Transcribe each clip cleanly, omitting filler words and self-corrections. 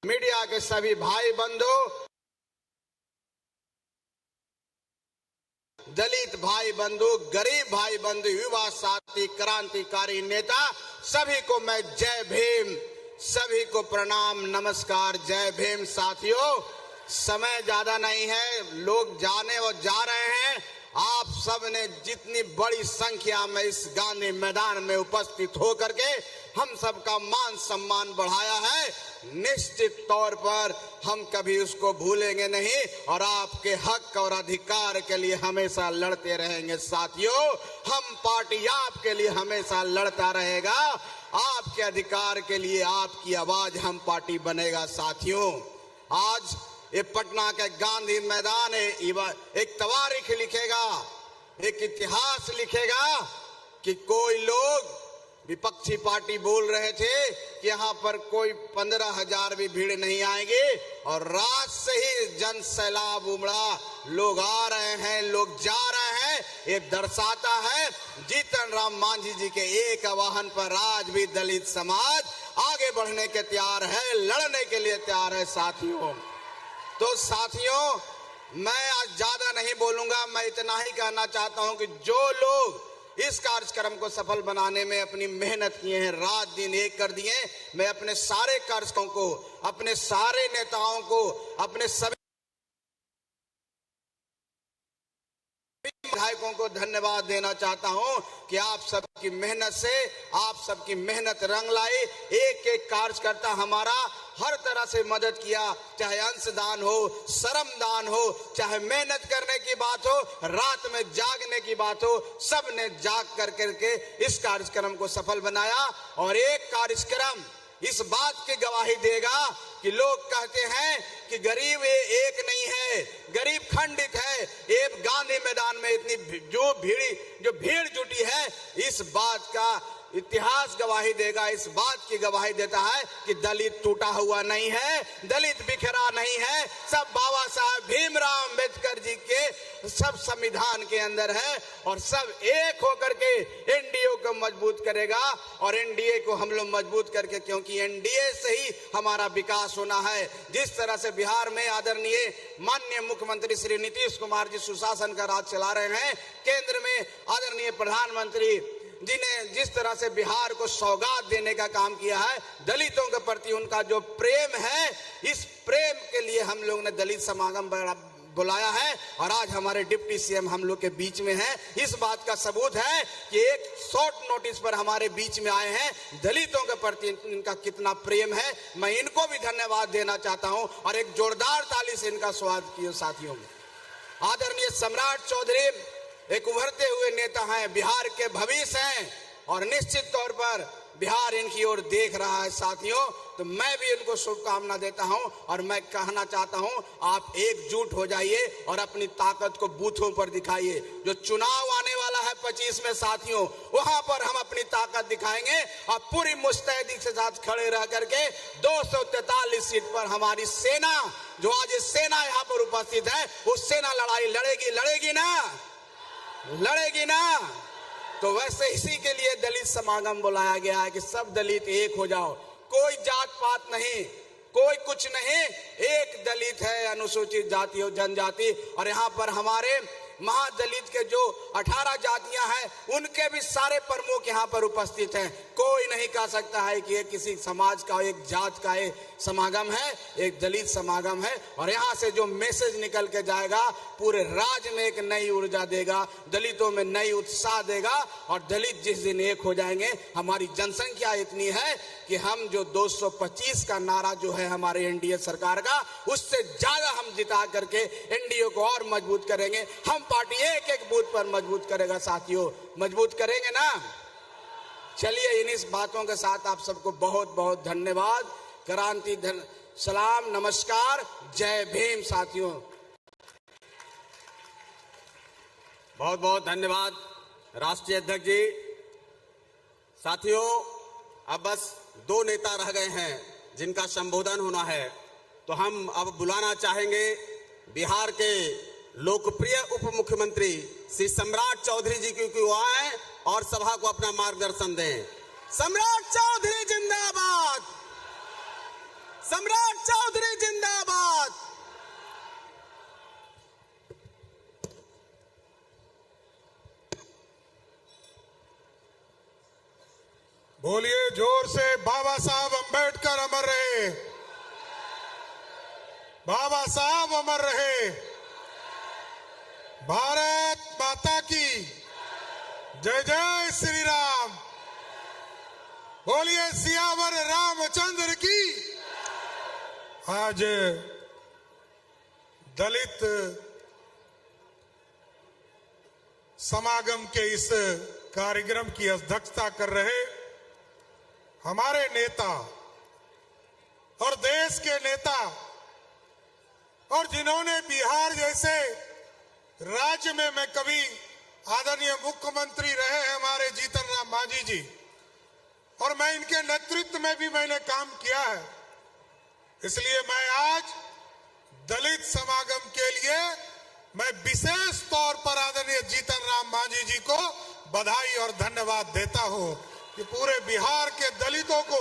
Media के सभी भाई बंधु, दलित भाई बंधु, गरीब भाई बंधु, युवा साथी, क्रांतिकारी नेता, सभी को मैं जय भीम, सभी को प्रणाम, नमस्कार, जय भीम। साथियों, समय ज्यादा नहीं है, लोग जाने और जा रहे हैं। आप सब ने जितनी बड़ी संख्या में इस गांधी मैदान में उपस्थित होकर के हम सबका मान सम्मान बढ़ाया है, निश्चित तौर पर हम कभी उसको भूलेंगे नहीं और आपके हक और अधिकार के लिए हमेशा लड़ते रहेंगे। साथियों, हम पार्टी आपके लिए हमेशा लड़ता रहेगा, आपके अधिकार के लिए आपकी आवाज हम पार्टी बनेगा। साथियों, आज ये पटना के गांधी मैदान एक तवारीख लिखेगा, एक इतिहास लिखेगा कि कोई लोग विपक्षी पार्टी बोल रहे थे कि यहाँ पर कोई 15,000 भी भीड़ नहीं आएगी और रात से ही जन सैलाब उमड़ा, लोग आ रहे हैं, लोग जा रहे हैं। ये दर्शाता है जीतन राम मांझी जी के एक आह्वान पर आज भी दलित समाज आगे बढ़ने के तैयार है, लड़ने के लिए तैयार है। साथियों, तो साथियों, मैं आज ज्यादा नहीं बोलूंगा, मैं इतना ही कहना चाहता हूं कि जो लोग इस कार्यक्रम को सफल बनाने में अपनी मेहनत किए हैं, रात दिन एक कर दिए, मैं अपने सारे कार्यकर्ताओं को, अपने सारे नेताओं को, अपने सभी विधायकों को धन्यवाद देना चाहता हूं कि आप सबकी मेहनत से, आप सबकी मेहनत रंग लाई। एक एक कार्यकर्ता हमारा हर तरह से मदद किया, चाहे अंशदान हो, श्रमदान हो, चाहे मेहनत करने की बात हो, रात में जागने की बात हो, सब ने जाग करके इस कार्यक्रम को सफल बनाया। और एक कार्यक्रम इस बात की गवाही देगा कि लोग कहते हैं कि गरीब एक नहीं है, गरीब खंडित है। एक गांधी मैदान में इतनी जो भीड़ जुटी है, इस बात का इतिहास गवाही देगा, इस बात की गवाही देता है कि दलित टूटा हुआ नहीं है, दलित बिखरा नहीं है, सब बाबा साहब भीमराव अंबेडकर जी के सब संविधान के अंदर है और सब एक होकर के एनडीए को मजबूत करेगा। और एनडीए को हम लोग मजबूत करके, क्योंकि एनडीए से ही हमारा विकास होना है। जिस तरह से बिहार में आदरणीय माननीय मुख्यमंत्री श्री नीतीश कुमार जी सुशासन का राज चला रहे हैं, केंद्र में आदरणीय प्रधानमंत्री जी ने जिस तरह से बिहार को सौगात देने का काम किया है, दलितों के प्रति उनका जो प्रेम है, इस प्रेम के लिए हम लोग ने दलित समागम बुलाया है और आज हमारे डिप्टी सीएम हम लोग के बीच में है। इस बात का सबूत है कि एक शॉर्ट नोटिस पर हमारे बीच में आए हैं, दलितों के प्रति इनका कितना प्रेम है। मैं इनको भी धन्यवाद देना चाहता हूं और एक जोरदार ताली से इनका स्वागत किया। साथियों, आदरणीय सम्राट चौधरी एक उभरते हुए नेता हैं, बिहार के भविष्य हैं और निश्चित तौर पर बिहार इनकी ओर देख रहा है। साथियों, तो मैं भी इनको शुभकामना देता हूं और मैं कहना चाहता हूं, आप एकजुट हो जाइए और अपनी ताकत को बूथों पर दिखाइए। जो चुनाव आने वाला है 25 में साथियों, वहां पर हम अपनी ताकत दिखाएंगे और पूरी मुस्तैदी के साथ खड़े रह करके 243 सीट पर हमारी सेना, जो आज सेना यहाँ पर उपस्थित है, वो सेना लड़ाई लड़ेगी ना। तो वैसे इसी के लिए दलित समागम बुलाया गया है कि सब दलित एक हो जाओ, कोई जात पात नहीं, कोई कुछ नहीं, एक दलित है, अनुसूचित जाति और जनजाति। और यहाँ पर हमारे महादलित के जो 18 जातियां हैं, उनके भी सारे प्रमुख यहाँ पर उपस्थित हैं। कोई नहीं कह सकता है कि ये किसी समाज का, एक जात का एक समागम है, एक दलित समागम है। और यहाँ से जो मैसेज निकल के जाएगा, पूरे राज्य में एक नई ऊर्जा देगा, दलितों में नई उत्साह देगा। और दलित जिस दिन एक हो जाएंगे, हमारी जनसंख्या इतनी है कि हम जो 225 का नारा जो है हमारे एनडीए सरकार का, उससे ज्यादा हम जिता करके एनडीए को और मजबूत करेंगे। हम पार्टी एक एक बूथ पर मजबूत करेगा। साथियों, मजबूत करेंगे ना। चलिए, इन बातों के साथ आप सबको बहुत बहुत धन्यवाद, क्रांति सलाम, नमस्कार, जय भीम। साथियों, बहुत बहुत धन्यवाद राष्ट्रीय अध्यक्ष जी। साथियों, अब बस 2 नेता रह गए हैं जिनका संबोधन होना है, तो हम अब बुलाना चाहेंगे बिहार के लोकप्रिय उप मुख्यमंत्री श्री सम्राट चौधरी जी की वो आए और सभा को अपना मार्गदर्शन दें। सम्राट चौधरी जिंदाबाद, सम्राट चौधरी। बोलिए जोर से, बाबा साहब अंबेडकर अमर रहे, बाबा साहब अमर रहे, भारत माता की जय जय श्री राम, बोलिए सियावर रामचंद्र की। आज दलित समागम के इस कार्यक्रम की अध्यक्षता कर रहे हमारे नेता और देश के नेता, और जिन्होंने बिहार जैसे राज्य में मैं कभी आदरणीय मुख्यमंत्री रहे हैं हमारे जीतन राम मांझी जी, और मैं इनके नेतृत्व में भी मैंने काम किया है। इसलिए मैं आज दलित समागम के लिए मैं विशेष तौर पर आदरणीय जीतन राम मांझी जी को बधाई और धन्यवाद देता हूं कि पूरे बिहार के दलितों को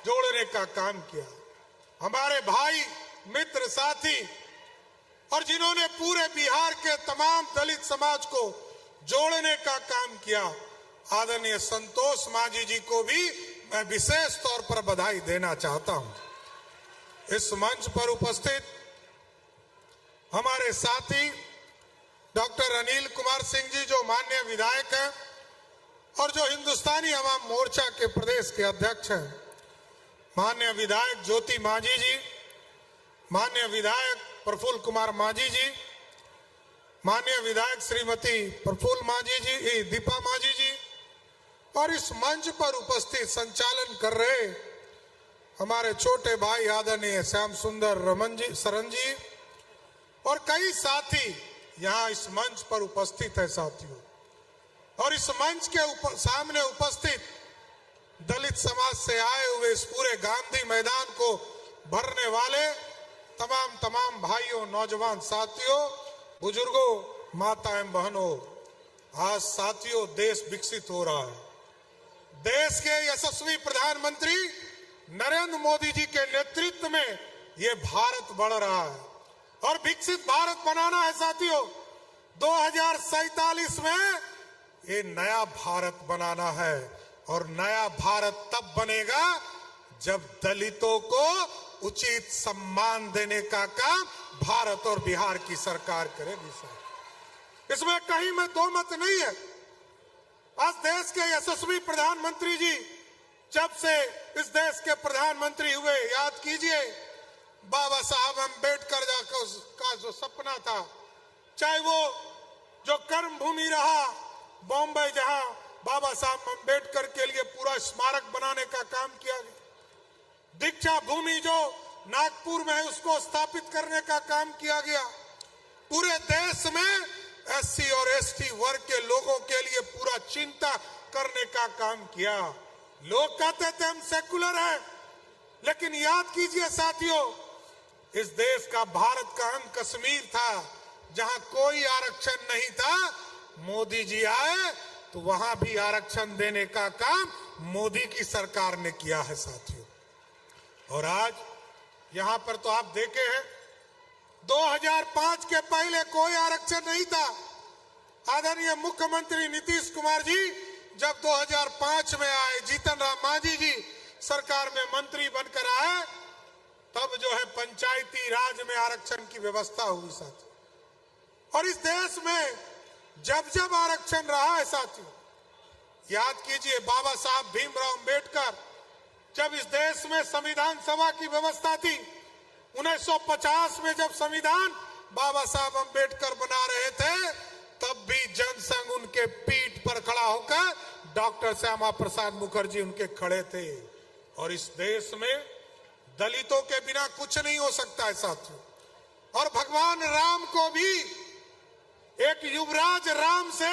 जोड़ने का काम किया। हमारे भाई, मित्र, साथी, और जिन्होंने पूरे बिहार के तमाम दलित समाज को जोड़ने का काम किया, आदरणीय संतोष मांझी जी को भी मैं विशेष तौर पर बधाई देना चाहता हूं। इस मंच पर उपस्थित हमारे साथी डॉक्टर अनिल कुमार सिंह जी, जो माननीय विधायक हैं और जो हिंदुस्तानी अवाम मोर्चा के प्रदेश के अध्यक्ष हैं, माननीय विधायक ज्योति मांझी जी, माननीय विधायक प्रफुल्ल कुमार मांझी जी, माननीय विधायक श्रीमती प्रफुल्ल मांझी जी, दीपा मांझी जी, और इस मंच पर उपस्थित संचालन कर रहे हमारे छोटे भाई आदरणीय श्याम सुंदर रमन जी, सरन जी, और कई साथी यहाँ इस मंच पर उपस्थित है साथियों। और इस मंच के सामने उपस्थित दलित समाज से आए हुए इस पूरे गांधी मैदान को भरने वाले तमाम भाइयों, नौजवान साथियों, बुजुर्गों, माताएं, बहनों, आज साथियों देश विकसित हो रहा है। देश के यशस्वी प्रधानमंत्री नरेंद्र मोदी जी के नेतृत्व में ये भारत बढ़ रहा है और विकसित भारत बनाना है साथियों। 2047 में ये नया भारत बनाना है, और नया भारत तब बनेगा जब दलितों को उचित सम्मान देने का काम भारत और बिहार की सरकार करेगी। सर, इसमें कहीं में दो मत नहीं है। आज देश के यशस्वी प्रधानमंत्री जी जब से इस देश के प्रधानमंत्री हुए, याद कीजिए बाबा साहब अंबेडकर का जो सपना था, चाहे वो जो कर्म भूमि रहा बॉम्बे, जहां बाबा साहब अंबेडकर के लिए पूरा स्मारक बनाने का काम किया गया, दीक्षा भूमि जो नागपुर में है उसको स्थापित करने का काम किया गया, पूरे देश में एससी और एसटी वर्ग के लोगों के लिए पूरा चिंता करने का काम किया। लोग कहते थे हम सेकुलर हैं, लेकिन याद कीजिए साथियों, इस देश का, भारत का अंग कश्मीर था, जहां कोई आरक्षण नहीं था। मोदी जी आए तो वहां भी आरक्षण देने का काम मोदी की सरकार ने किया है साथियों। और आज यहां पर तो आप देखे हैं 2005 के पहले कोई आरक्षण नहीं था। आदरणीय मुख्यमंत्री नीतीश कुमार जी जब 2005 में आए, जीतन राम मांझी जी सरकार में मंत्री बनकर आए, तब जो है पंचायती राज में आरक्षण की व्यवस्था हुई साथियों। और इस देश में जब जब आरक्षण रहा है साथियों, याद कीजिए बाबा साहब भीमराव अंबेडकर, जब इस देश में संविधान सभा की व्यवस्था थी, 1950 में जब संविधान बाबा साहब अंबेडकर बना रहे थे, तब भी जनसंघ उनके पीठ पर खड़ा होकर डॉक्टर श्यामा प्रसाद मुखर्जी उनके खड़े थे। और इस देश में दलितों के बिना कुछ नहीं हो सकता है साथियों। और भगवान राम को भी एक युवराज राम से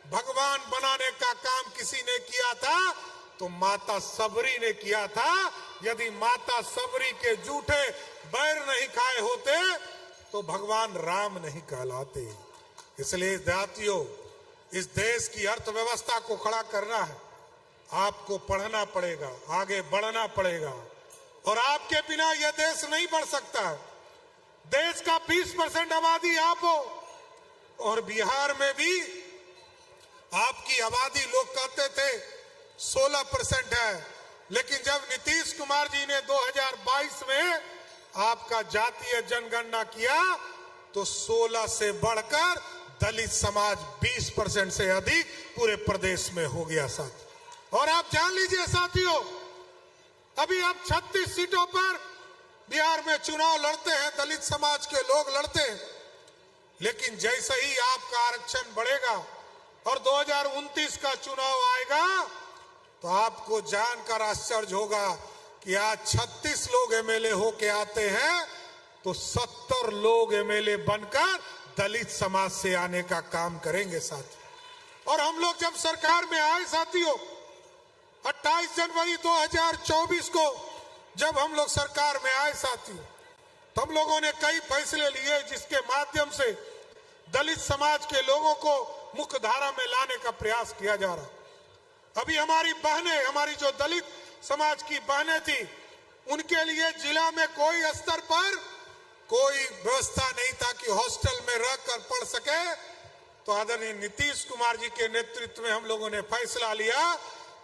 भगवान बनाने का काम किसी ने किया था तो माता सबरी ने किया था। यदि माता सबरी के जूठे बैर नहीं खाए होते तो भगवान राम नहीं कहलाते। इसलिए जातियों, इस देश की अर्थव्यवस्था को खड़ा करना है, आपको पढ़ना पड़ेगा, आगे बढ़ना पड़ेगा, और आपके बिना यह देश नहीं बढ़ सकता। देश का 20% आबादी आप हो, और बिहार में भी आपकी आबादी, लोग कहते थे 16% है। लेकिन जब नीतीश कुमार जी ने 2022 में आपका जातीय जनगणना किया तो 16 से बढ़कर दलित समाज 20% से अधिक पूरे प्रदेश में हो गया साथ। और आप जान लीजिए साथियों, अभी आप 36 सीटों पर बिहार में चुनाव लड़ते हैं, दलित समाज के लोग लड़ते हैं। लेकिन जैसे ही आपका आरक्षण बढ़ेगा और 2029 का चुनाव आएगा तो आपको जानकर आश्चर्य होगा कि आज 36 लोग एमएलए होके आते हैं तो 70 लोग एमएलए बनकर दलित समाज से आने का काम करेंगे साथियों। और हम लोग जब सरकार में आए साथियों, 28 जनवरी 2024 को जब हम लोग सरकार में आए साथियों, तो हम लोगों ने कई फैसले लिए जिसके माध्यम से दलित समाज के लोगों को मुख्य धारा में लाने का प्रयास किया जा रहा। अभी हमारी बहनें, हमारी जो दलित समाज की बहनें थी, उनके लिए जिला में कोई स्तर पर कोई व्यवस्था नहीं था कि हॉस्टल में रहकर पढ़ सके। तो आदरणीय नीतीश कुमार जी के नेतृत्व में हम लोगों ने फैसला लिया,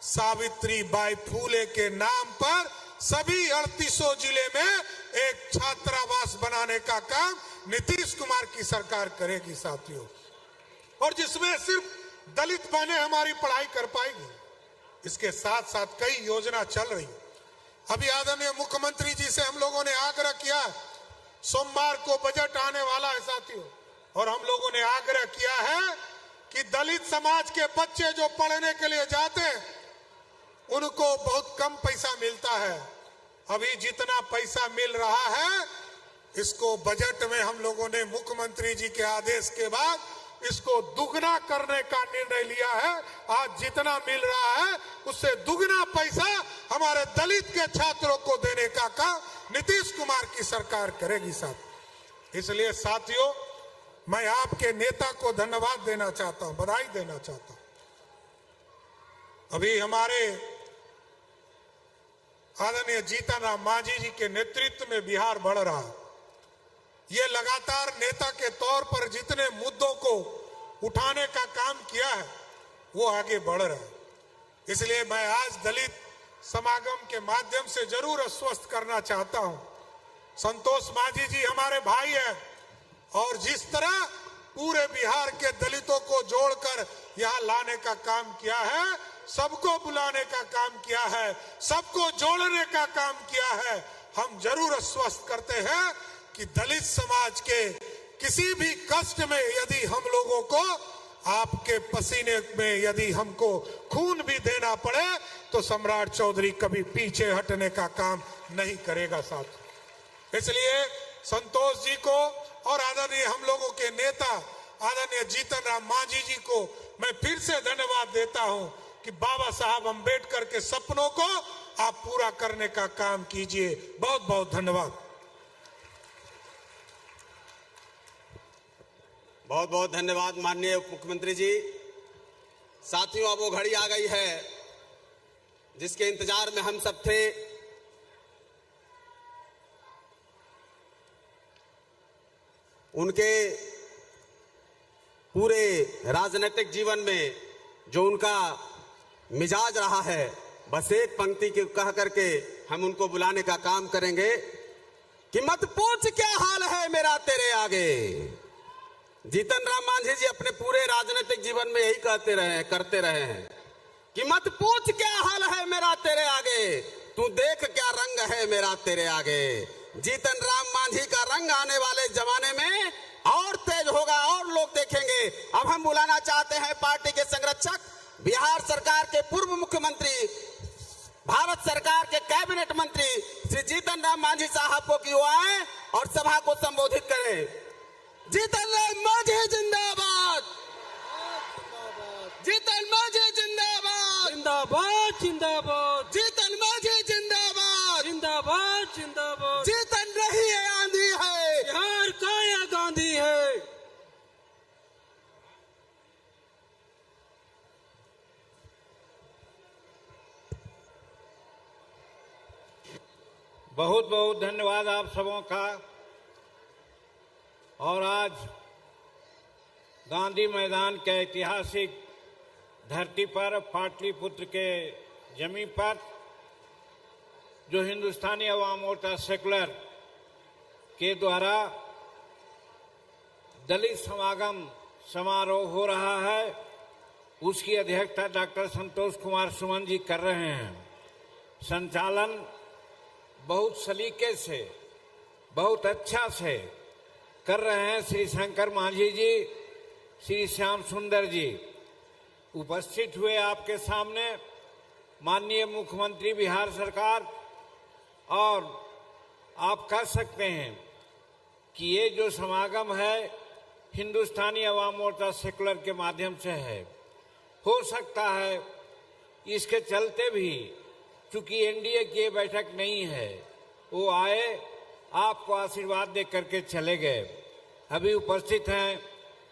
सावित्रीबाई फूले के नाम पर सभी 3800 जिले में एक छात्रावास बनाने का काम नीतीश कुमार की सरकार करेगी साथियों। और जिसमें सिर्फ दलित बहनें हमारी पढ़ाई कर पाएगी। इसके साथ साथ कई योजना चल रही। अभी आदरणीय मुख्यमंत्री जी से हम लोगों ने आग्रह किया, सोमवार को बजट आने वाला है साथियों, और हम लोगों ने आग्रह किया है कि दलित समाज के बच्चे जो पढ़ने के लिए जाते हैं उनको बहुत कम पैसा मिलता है। अभी जितना पैसा मिल रहा है इसको बजट में हम लोगों ने मुख्यमंत्री जी के आदेश के बाद इसको दुगना करने का निर्णय लिया है। आज जितना मिल रहा है उससे दुगना पैसा हमारे दलित के छात्रों को देने का काम नीतीश कुमार की सरकार करेगी साथ। इसलिए साथियों, मैं आपके नेता को धन्यवाद देना चाहता हूं, बधाई देना चाहता हूं। अभी हमारे आदरणीय जीतन राम मांझी जी के नेतृत्व में बिहार बढ़ रहा है। ये लगातार नेता के तौर पर जितने मुद्दों को उठाने का काम किया है वो आगे बढ़ रहा है। इसलिए मैं आज दलित समागम के माध्यम से जरूर आश्वस्त करना चाहता हूं, संतोष मांझी जी हमारे भाई हैं और जिस तरह पूरे बिहार के दलितों को जोड़कर यहाँ लाने का काम किया है, सबको बुलाने का काम किया है, सबको जोड़ने का काम किया है, हम जरूर आश्वस्त करते हैं कि दलित समाज के किसी भी कष्ट में यदि हम लोगों को आपके पसीने में यदि हमको खून भी देना पड़े तो सम्राट चौधरी कभी पीछे हटने का काम नहीं करेगा साथ। इसलिए संतोष जी को और आदरणीय हम लोगों के नेता आदरणीय जीतन राम मांझी जी को मैं फिर से धन्यवाद देता हूं कि बाबा साहब अंबेडकर के सपनों को आप पूरा करने का काम कीजिए। बहुत बहुत धन्यवाद। बहुत बहुत धन्यवाद माननीय उप मुख्यमंत्री जी। साथियों, अब वो घड़ी आ गई है जिसके इंतजार में हम सब थे। उनके पूरे राजनीतिक जीवन में जो उनका मिजाज रहा है, बस एक पंक्ति के कह करके हम उनको बुलाने का काम करेंगे कि मत पूछ क्या हाल है मेरा तेरे आगे। जीतन राम मांझी जी अपने पूरे राजनीतिक जीवन में यही करते रहे हैं कि मत पूछ क्या हाल है मेरा तेरे आगे, तू देख क्या रंग है मेरा तेरे आगे। जीतन राम मांझी का रंग आने वाले जमाने में और तेज होगा और लोग देखेंगे। अब हम बुलाना चाहते हैं पार्टी के संरक्षक, बिहार सरकार के पूर्व मुख्यमंत्री, भारत सरकार के कैबिनेट मंत्री श्री जीतन राम मांझी साहब को कि वो आए और सभा को संबोधित करें। जीतन राम मांझी जिंदाबाद, जीतन मांझी जिंदाबाद, जिंदाबाद जिंदाबाद, जीतन मांझी जिंदाबाद, जिंदाबाद जिंदाबाद। जीतन रही है आंधी है, बिहार काया गांधी है। बहुत बहुत धन्यवाद आप सबों का। और आज गांधी मैदान के ऐतिहासिक धरती पर पाटलिपुत्र के जमीन पर जो हिंदुस्तानी अवाम मोर्चा सेकुलर के द्वारा दलित समागम समारोह हो रहा है, उसकी अध्यक्षता डॉक्टर संतोष कुमार सुमन जी कर रहे हैं। संचालन बहुत सलीके से, बहुत अच्छा से कर रहे हैं श्री शंकर मांझी जी, श्री श्याम सुंदर जी। उपस्थित हुए आपके सामने माननीय मुख्यमंत्री बिहार सरकार, और आप कह सकते हैं कि ये जो समागम है हिंदुस्तानी अवाम मोर्चा सेकुलर के माध्यम से है। हो सकता है इसके चलते भी, चूंकि एनडीए की ये बैठक नहीं है, वो आए आपको आशीर्वाद दे करके चले गए। अभी उपस्थित हैं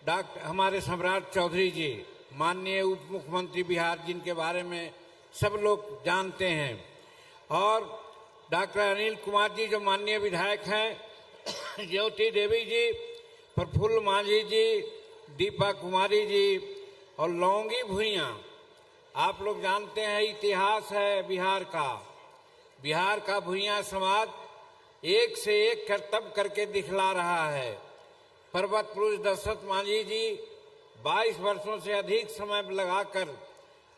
डॉक्टर हमारे सम्राट चौधरी जी, माननीय उप मुख्यमंत्री बिहार, जिनके बारे में सब लोग जानते हैं, और डॉक्टर अनिल कुमार जी जो माननीय विधायक हैं, ज्योति देवी जी, प्रफुल्ल मांझी जी, दीपा कुमारी जी और लौंगी भुइयां। आप लोग जानते हैं इतिहास है बिहार का। बिहार का भुइयां समाज एक से एक करतब करके दिखला रहा है। पर्वत पुरुष दशरथ मांझी जी 22 वर्षों से अधिक समय लगाकर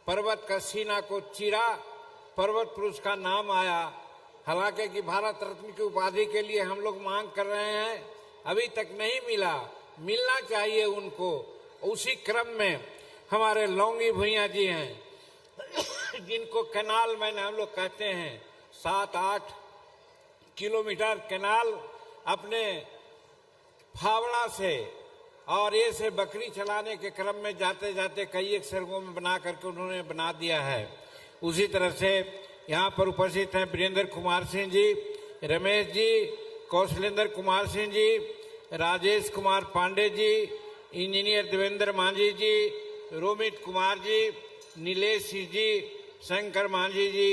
पर्वत का सीना को चीरा, पर्वत पुरुष का नाम आया। हालांकि कि भारत रत्न की उपाधि के लिए हम लोग मांग कर रहे हैं, अभी तक नहीं मिला, मिलना चाहिए उनको। उसी क्रम में हमारे लौंगी भुइयां जी हैं, जिनको कैनाल मैंने हम लोग कहते हैं 7-8 किलोमीटर कैनाल अपने फावड़ा से और ये से बकरी चलाने के क्रम में जाते जाते कई एक सड़कों में बना करके उन्होंने बना दिया है। उसी तरह से यहाँ पर उपस्थित हैं वीरेंद्र कुमार सिंह जी, रमेश जी, कौशलेंद्र कुमार सिंह जी, राजेश कुमार पांडे जी, इंजीनियर देवेंद्र मांझी जी, रोमित कुमार जी, नीलेश सिंह जी, शंकर मांझी जी,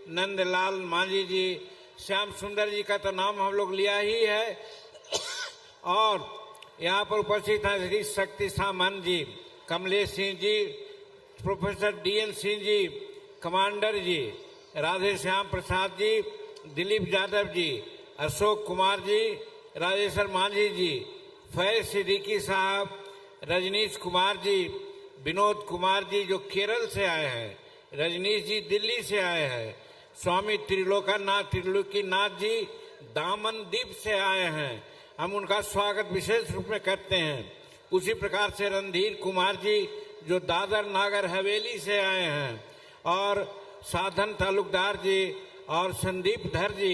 नंदलाल मांझी जी, श्याम सुंदर जी का तो नाम हम लोग लिया ही है, और यहाँ पर उपस्थित हैं श्री शक्ति सामंत जी, Kamlesh Singh ji, professor DN Singh ji, commander जी, राधे श्याम प्रसाद जी, दिलीप यादव जी, अशोक कुमार जी, राजेश्वर मांझी जी, फैज सिद्दीकी साहब, रजनीश कुमार जी, विनोद कुमार जी जो केरल से आए हैं, रजनीश जी दिल्ली से आए हैं, स्वामी त्रिलोकीनाथ जी दामनदीप से आए हैं, हम उनका स्वागत विशेष रूप में करते हैं। उसी प्रकार से रणधीर कुमार जी जो दादर नागर हवेली से आए हैं, और साधन तालुकदार जी और संदीप धर जी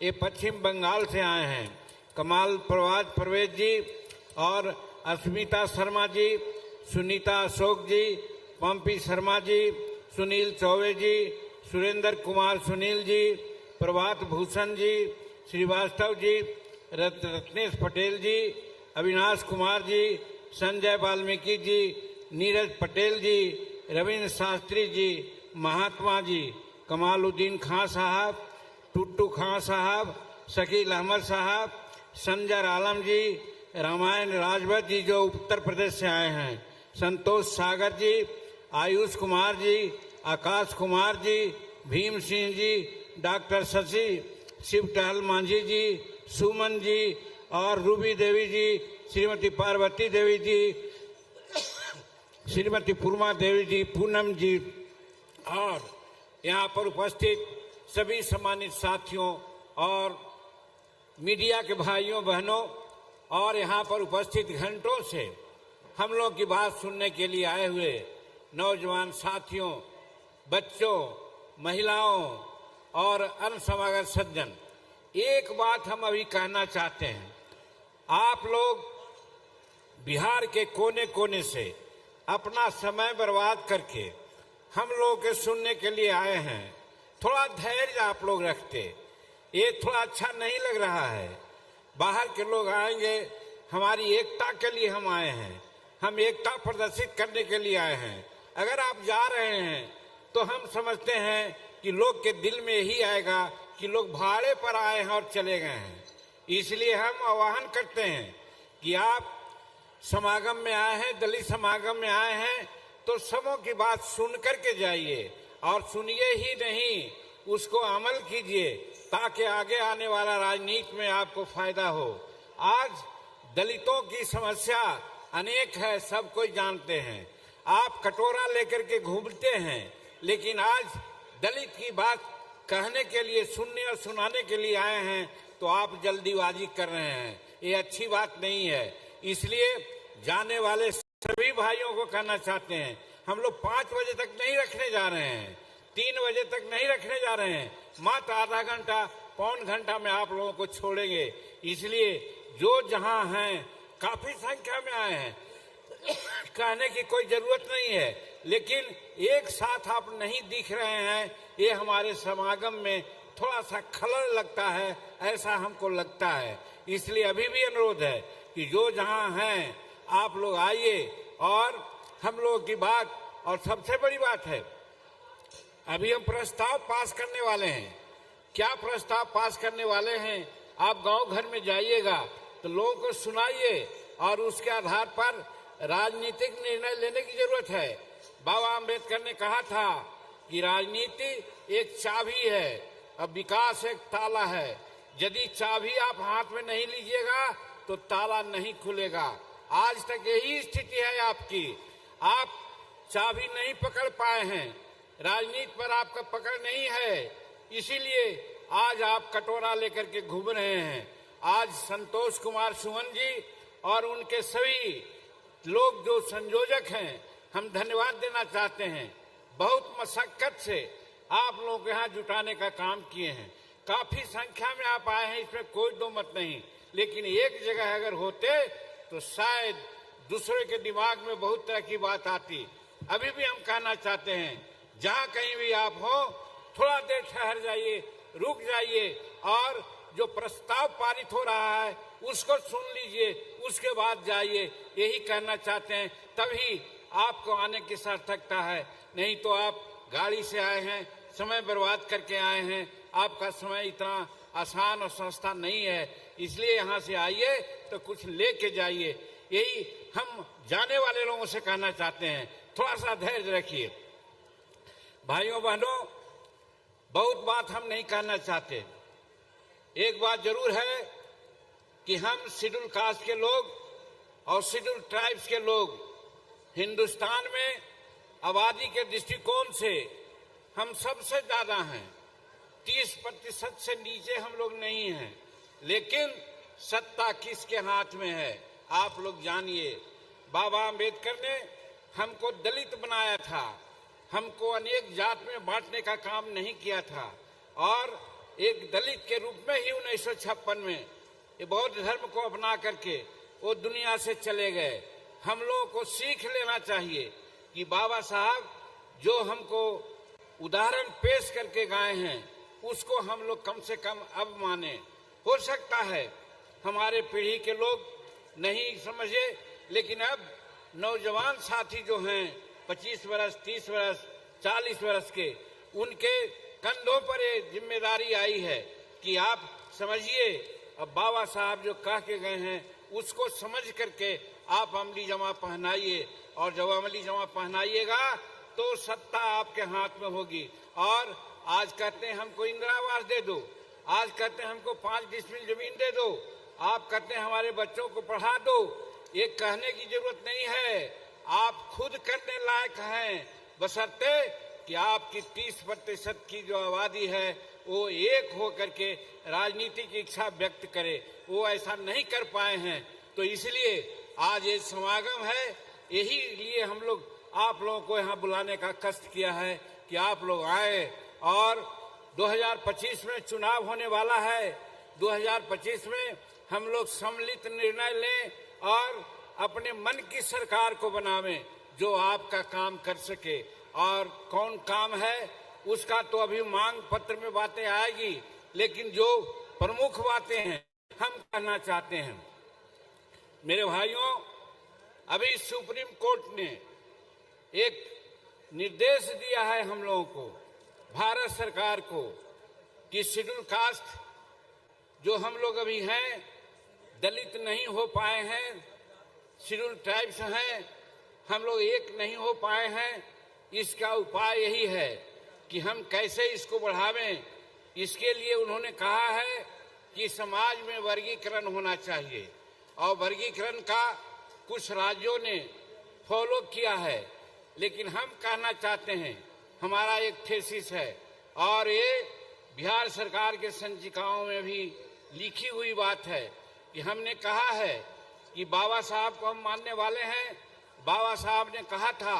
ये पश्चिम बंगाल से आए हैं, कमाल परवेज जी और अस्मिता शर्मा जी, सुनीता अशोक जी, पंपी शर्मा जी, सुनील चौबे जी, सुरेंद्र कुमार सुनील जी, प्रभात भूषण जी, श्रीवास्तव जी, रत्नेश पटेल जी, अविनाश कुमार जी, संजय वाल्मीकि जी, नीरज पटेल जी, रविंद्र शास्त्री जी, महात्मा जी, कमालुद्दीन खां साहब, टुट्टू खां साहब, शकील अहमद साहब, संजर आलम जी, रामायण राजभर जी जो उत्तर प्रदेश से आए हैं, संतोष सागर जी, आयुष कुमार जी, आकाश कुमार जी, भीम सिंह जी, डॉक्टर शशि शिव टहल मांझी जी, सुमन जी और रूबी देवी जी, श्रीमती पार्वती देवी जी, श्रीमती पूर्मा देवी जी, पूनम जी, और यहाँ पर उपस्थित सभी सम्मानित साथियों और मीडिया के भाइयों बहनों, और यहाँ पर उपस्थित घंटों से हम लोग की बात सुनने के लिए आए हुए नौजवान साथियों, बच्चों, महिलाओं और अन्य समागत सज्जन, एक बात हम अभी कहना चाहते हैं। आप लोग बिहार के कोने कोने से अपना समय बर्बाद करके हम लोग के सुनने के लिए आए हैं। थोड़ा धैर्य आप लोग रखते, ये थोड़ा अच्छा नहीं लग रहा है। बाहर के लोग आएंगे, हमारी एकता के लिए हम आए हैं, हम एकता प्रदर्शित करने के लिए आए हैं। अगर आप जा रहे हैं तो हम समझते हैं कि लोग के दिल में यही आएगा कि लोग भाड़े पर आए हैं और चले गए हैं। इसलिए हम आह्वान करते हैं कि आप समागम में आए हैं, दलित समागम में आए हैं, तो सबों की बात सुन करके जाइए और सुनिए ही नहीं, उसको अमल कीजिए ताकि आगे आने वाला राजनीति में आपको फायदा हो। आज दलितों की समस्या अनेक है, सब कोई जानते हैं। आप कटोरा लेकर के घूमते हैं, लेकिन आज दलित की बात कहने के लिए, सुनने और सुनाने के लिए आए हैं तो आप जल्दीबाजी कर रहे हैं। ये अच्छी बात नहीं है। इसलिए जाने वाले सभी भाइयों को कहना चाहते हैं, हम लोग 5 बजे तक नहीं रखने जा रहे हैं, 3 बजे तक नहीं रखने जा रहे हैं, मात्र आधा घंटा पौन घंटा में आप लोगों को छोड़ेंगे। इसलिए जो जहां हैं, काफी संख्या में आए हैं, कहने की कोई जरूरत नहीं है, लेकिन एक साथ आप नहीं दिख रहे हैं, ये हमारे समागम में थोड़ा सा खलल लगता है, ऐसा हमको लगता है। इसलिए अभी भी अनुरोध है कि जो जहां हैं आप लोग आइए और हम लोगों की बात। और सबसे बड़ी बात है, अभी हम प्रस्ताव पास करने वाले हैं। क्या प्रस्ताव पास करने वाले हैं? आप गांव घर में जाइएगा तो लोगों को सुनाइए और उसके आधार पर राजनीतिक निर्णय लेने की जरूरत है। बाबा आम्बेडकर ने कहा था कि राजनीति एक चाबी है और विकास एक ताला है। यदि चाबी आप हाथ में नहीं लीजिएगा तो ताला नहीं खुलेगा। आज तक यही स्थिति है आपकी। आप चाबी नहीं पकड़ पाए हैं, राजनीति पर आपका पकड़ नहीं है, इसीलिए आज आप कटोरा लेकर के घूम रहे हैं। आज संतोष कुमार सुमन जी और उनके सभी लोग जो संयोजक हैं, हम धन्यवाद देना चाहते हैं। बहुत मशक्कत से आप लोगों को यहाँ जुटाने का काम किए हैं। काफी संख्या में आप आए हैं, इसमें कोई दो मत नहीं, लेकिन एक जगह अगर होते तो शायद दूसरे के दिमाग में बहुत तरह की बात आती। अभी भी हम कहना चाहते हैं, जहाँ कहीं भी आप हो, थोड़ा देर ठहर जाइए, रुक जाइए और जो प्रस्ताव पारित हो रहा है उसको सुन लीजिए, उसके बाद जाइए। यही कहना चाहते हैं, तभी आपको आने की सार्थकता है। नहीं तो आप गाड़ी से आए हैं, समय बर्बाद करके आए हैं, आपका समय इतना आसान और सस्ता नहीं है। इसलिए यहाँ से आइए तो कुछ लेके जाइए। यही हम जाने वाले लोगों से कहना चाहते हैं, थोड़ा सा धैर्य रखिए। भाइयों बहनों, बहुत बात हम नहीं कहना चाहते। एक बात जरूर है कि हम शेड्यूल कास्ट के लोग और शेड्यूल ट्राइब्स के लोग हिंदुस्तान में आबादी के दृष्टिकोण से हम सबसे ज्यादा हैं। 30% से नीचे हम लोग नहीं हैं, लेकिन सत्ता किसके हाथ में है आप लोग जानिए। बाबा आम्बेडकर ने हमको दलित बनाया था, हमको अनेक जात में बांटने का काम नहीं किया था, और एक दलित के रूप में ही 1956 में ये बौद्ध धर्म को अपना करके वो दुनिया से चले गए। हम लोगों को सीख लेना चाहिए कि बाबा साहब जो हमको उदाहरण पेश करके गए हैं उसको हम लोग कम से कम अब माने। हो सकता है हमारे पीढ़ी के लोग नहीं समझे, लेकिन अब नौजवान साथी जो हैं 25 वर्ष, 30 वर्ष, 40 वर्ष के, उनके कंधों पर ये जिम्मेदारी आई है कि आप समझिए, अब बाबा साहब जो कह के गए हैं उसको समझ करके आप अमली जमा पहनाइए, और जब अमली जमा पहनाइएगा तो सत्ता आपके हाथ में होगी। और आज कहते हैं हमको इंदिरा आवास दे दो, आज कहते हैं हमको 5 डिसमिल जमीन दे दो, आप कहते हैं हमारे बच्चों को पढ़ा दो। ये कहने की जरूरत नहीं है, आप खुद करने लायक हैं, बशर्ते कि आपकी 30% की जो आबादी है वो एक हो करके राजनीति की इच्छा व्यक्त करे। वो ऐसा नहीं कर पाए हैं, तो इसलिए आज ये समागम है। यही लिए हम लोग आप लोगों को यहाँ बुलाने का कष्ट किया है कि आप लोग आए। और 2025 में चुनाव होने वाला है। 2025 में हम लोग सम्मिलित निर्णय लें और अपने मन की सरकार को बनावें जो आपका काम कर सके। और कौन काम है उसका तो अभी मांग पत्र में बातें आएगी, लेकिन जो प्रमुख बातें हैं हम कहना चाहते हैं। मेरे भाइयों, अभी सुप्रीम कोर्ट ने एक निर्देश दिया है हम लोगों को, भारत सरकार को, कि शेड्यूल कास्ट जो हम लोग अभी हैं, दलित नहीं हो पाए हैं, शेड्यूल ट्राइब्स हैं, हम लोग एक नहीं हो पाए हैं। इसका उपाय यही है कि हम कैसे इसको बढ़ावें। इसके लिए उन्होंने कहा है कि समाज में वर्गीकरण होना चाहिए और वर्गीकरण का कुछ राज्यों ने फॉलो किया है, लेकिन हम कहना चाहते हैं, हमारा एक थीसिस है और ये बिहार सरकार के संचिकाओं में भी लिखी हुई बात है कि हमने कहा है कि बाबा साहब को हम मानने वाले हैं। बाबा साहब ने कहा था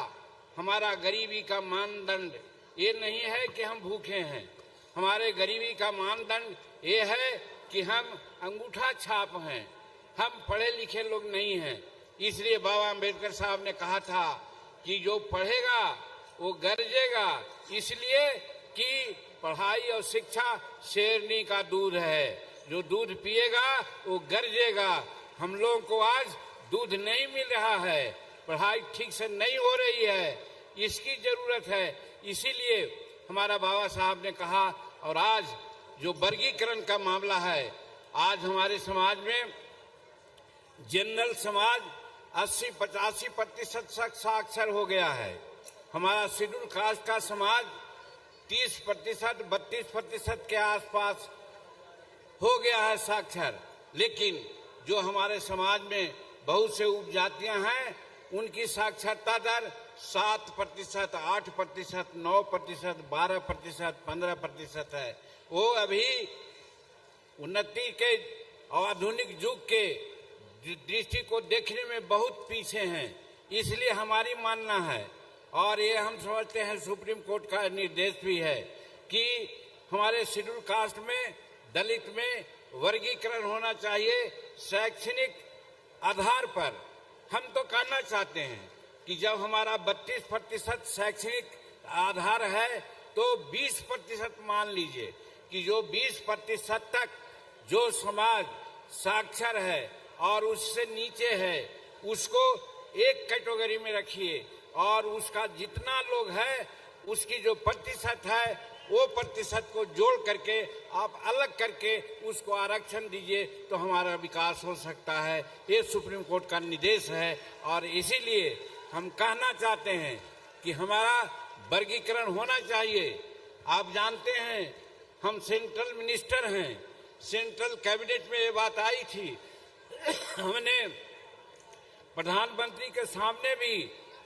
हमारा गरीबी का मानदंड ये नहीं है कि हम भूखे हैं, हमारे गरीबी का मानदंड ये है कि हम अंगूठा छाप हैं, हम पढ़े लिखे लोग नहीं हैं। इसलिए बाबा अम्बेडकर साहब ने कहा था कि जो पढ़ेगा वो गरजेगा, इसलिए कि पढ़ाई और शिक्षा शेरनी का दूध है, जो दूध पिएगा वो गरजेगा। हम लोगों को आज दूध नहीं मिल रहा है, पढ़ाई ठीक से नहीं हो रही है, इसकी जरूरत है। इसीलिए हमारा बाबा साहब ने कहा, और आज जो वर्गीकरण का मामला है, आज हमारे समाज में जनरल समाज 80-85% साक्षर हो गया है। हमारा शेड्यूल कास्ट का समाज 30%, 32% के आसपास हो गया है साक्षर। लेकिन जो हमारे समाज में बहुत से उपजातियां हैं, उनकी साक्षरता दर 7%, 8%, 9%, 12%, 15% है। वो अभी उन्नति के और आधुनिक युग के दृष्टि को देखने में बहुत पीछे हैं। इसलिए हमारी मानना है, और ये हम समझते हैं सुप्रीम कोर्ट का निर्देश भी है, कि हमारे शेड्यूल कास्ट में, दलित में वर्गीकरण होना चाहिए शैक्षणिक आधार पर। हम तो कहना चाहते हैं कि जब हमारा 32% शैक्षणिक आधार है, तो 20% मान लीजिए कि जो 20% तक जो समाज साक्षर है और उससे नीचे है, उसको एक कैटेगरी में रखिए, और उसका जितना लोग है उसकी जो प्रतिशत है वो प्रतिशत को जोड़ करके आप अलग करके उसको आरक्षण दीजिए, तो हमारा विकास हो सकता है। ये सुप्रीम कोर्ट का निर्देश है, और इसीलिए हम कहना चाहते हैं कि हमारा वर्गीकरण होना चाहिए। आप जानते हैं हम सेंट्रल मिनिस्टर हैं, सेंट्रल कैबिनेट में ये बात आई थी। हमने प्रधानमंत्री के सामने भी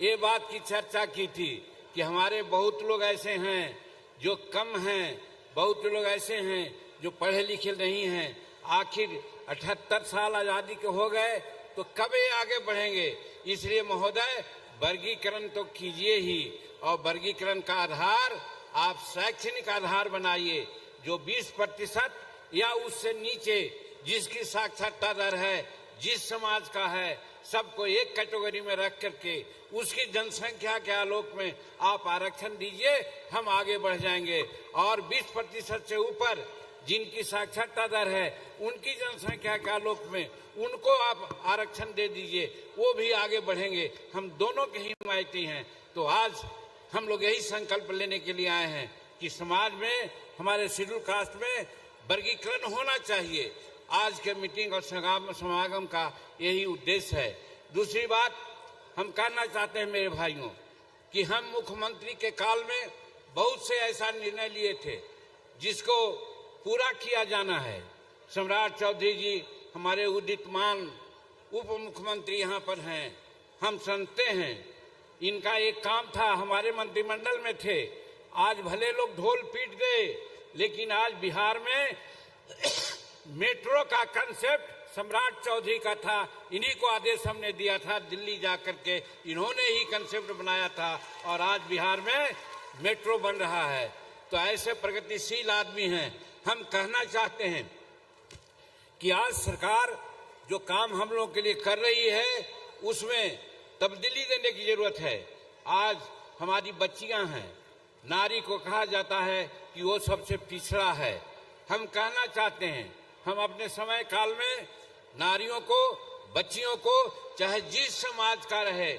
ये बात की चर्चा की थी कि हमारे बहुत लोग ऐसे हैं जो कम हैं, बहुत लोग ऐसे हैं जो पढ़े लिखे नहीं हैं। आखिर 78 साल आजादी के हो गए तो कब ये आगे बढ़ेंगे। इसलिए महोदय वर्गीकरण तो कीजिए ही, और वर्गीकरण का आधार आप शैक्षणिक आधार बनाइए। जो 20% या उससे नीचे जिसकी साक्षरता दर है, जिस समाज का है, सबको एक कैटेगरी में रख करके उसकी जनसंख्या के आलोक में आप आरक्षण दीजिए, हम आगे बढ़ जाएंगे। और 20% से ऊपर जिनकी साक्षरता दर है, उनकी जनसंख्या के आलोक में उनको आप आरक्षण दे दीजिए, वो भी आगे बढ़ेंगे। हम दोनों के हिमायती हैं। तो आज हम लोग यही संकल्प लेने के लिए आए हैं कि समाज में, हमारे शेड्यूल कास्ट में वर्गीकरण होना चाहिए। आज के मीटिंग और समागम का यही उद्देश्य है। दूसरी बात हम कहना चाहते हैं मेरे भाइयों, कि हम मुख्यमंत्री के काल में बहुत से ऐसा निर्णय लिए थे जिसको पूरा किया जाना है। सम्राट चौधरी जी हमारे उदितमान उप मुख्यमंत्री यहाँ पर हैं, हम सुनते हैं। इनका एक काम था, हमारे मंत्रिमंडल में थे। आज भले लोग ढोल पीट गए, लेकिन आज बिहार में मेट्रो का कंसेप्ट सम्राट चौधरी का था। इन्हीं को आदेश हमने दिया था, दिल्ली जाकर के इन्होंने ही कंसेप्ट बनाया था, और आज बिहार में मेट्रो बन रहा है। तो ऐसे प्रगतिशील आदमी हैं। हम कहना चाहते हैं कि आज सरकार जो काम हम लोगों के लिए कर रही है, उसमें तब्दीली देने की जरूरत है। आज हमारी बच्चियां हैं, नारी को कहा जाता है कि वो सबसे पिछड़ा है। हम कहना चाहते हैं, हम अपने समय काल में नारियों को, बच्चियों को, चाहे जिस समाज का रहे,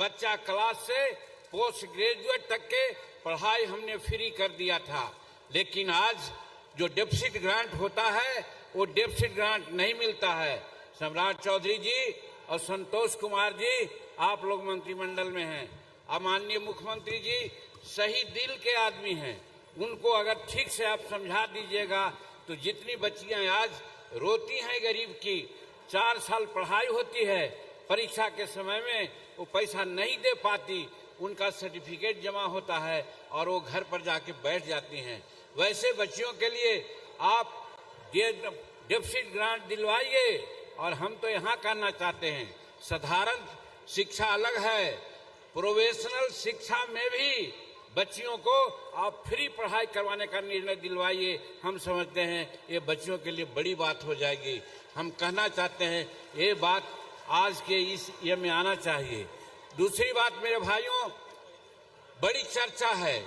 बच्चा क्लास से पोस्ट ग्रेजुएट तक के पढ़ाई हमने फ्री कर दिया था। लेकिन आज जो डेफिसिट ग्रांट होता है, वो डेफिसिट ग्रांट नहीं मिलता है। सम्राट चौधरी जी और संतोष कुमार जी, आप लोग मंत्रिमंडल में हैं। अब माननीय मुख्यमंत्री जी सही दिल के आदमी हैं, उनको अगर ठीक से आप समझा दीजिएगा तो जितनी बच्चियां आज रोती हैं गरीब की, 4 साल पढ़ाई होती है, परीक्षा के समय में वो पैसा नहीं दे पाती, उनका सर्टिफिकेट जमा होता है और वो घर पर जाके बैठ जाती हैं। वैसे बच्चियों के लिए आप डेफिसिट ग्रांट दिलवाइए। और हम तो यहाँ करना चाहते हैं, साधारण शिक्षा अलग है, प्रोफेशनल शिक्षा में भी बच्चियों को आप फ्री पढ़ाई करवाने का निर्णय दिलवाइए। हम समझते हैं ये बच्चियों के लिए बड़ी बात हो जाएगी। हम कहना चाहते हैं ये बात आज के इस ये में आना चाहिए। दूसरी बात मेरे भाइयों, बड़ी चर्चा है,